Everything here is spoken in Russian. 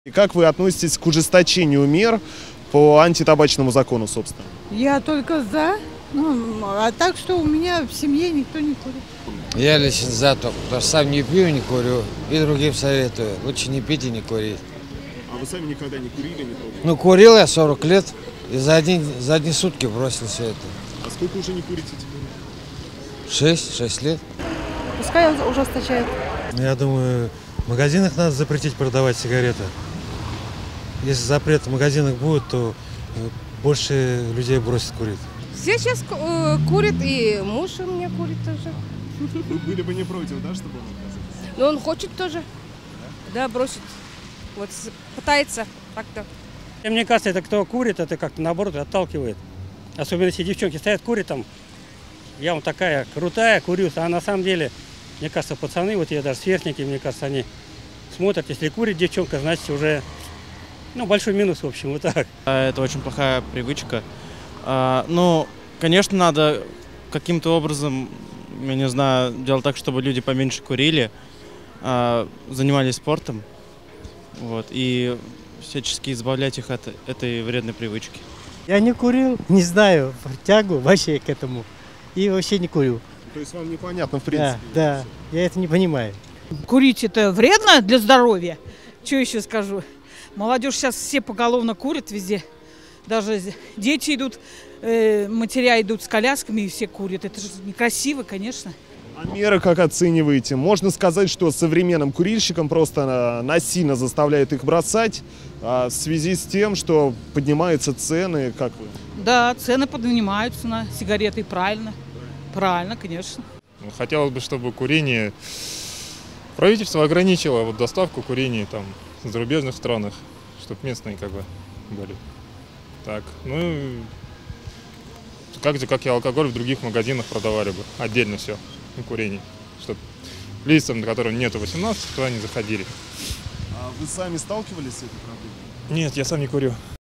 И как вы относитесь к ужесточению мер по антитабачному закону, собственно? Я только за. А так что у меня в семье никто не курит. Я лично за то, потому что сам не пью, не курю, и другим советую. Лучше не пить и не курить. А вы сами никогда не курили, не пробовали? Ну, курил я 40 лет, и за одни сутки бросил все это. А сколько уже не курите теперь? 6 лет. Пускай он ужесточает. Я думаю, в магазинах надо запретить продавать сигареты. Если запрет в магазинах будет, то больше людей бросит курить. Все сейчас курят, и муж у меня курит тоже. Вы были бы не против, да, чтобы он отказался? Но он хочет тоже. Да, бросить. Вот пытается так-то. Мне кажется, это кто курит, это как-то наоборот отталкивает. Особенно если девчонки стоят, курят там. Я вот такая крутая, курю. А на самом деле, мне кажется, пацаны, вот я даже сверстники, мне кажется, они смотрят. Если курит девчонка, значит уже большой минус, в общем, вот так. Это очень плохая привычка. Ну, конечно, надо каким-то образом, я не знаю, делать так, чтобы люди поменьше курили, занимались спортом, вот, и всячески избавлять их от этой вредной привычки. Я не курил, не знаю, тягу вообще к этому, и вообще не курю. То есть вам непонятно, в принципе? Да, я это не понимаю. Курить это вредно для здоровья. Что еще скажу? Молодежь сейчас все поголовно курят везде. Даже дети идут, матеря идут с колясками и все курят. Это же некрасиво, конечно. А меры как оцениваете? Можно сказать, что современным курильщикам просто насильно заставляют их бросать в связи с тем, что поднимаются цены, как вы? Да, цены поднимаются на сигареты, правильно. Правильно, конечно. Хотелось бы, чтобы курение правительство ограничило доставку курения там в зарубежных странах, чтобы местные были. Так, как и алкоголь в других магазинах продавали бы отдельно все курение, чтобы лицам, которым нету 18, туда не заходили. А вы сами сталкивались с этой проблемой? Нет, я сам не курю.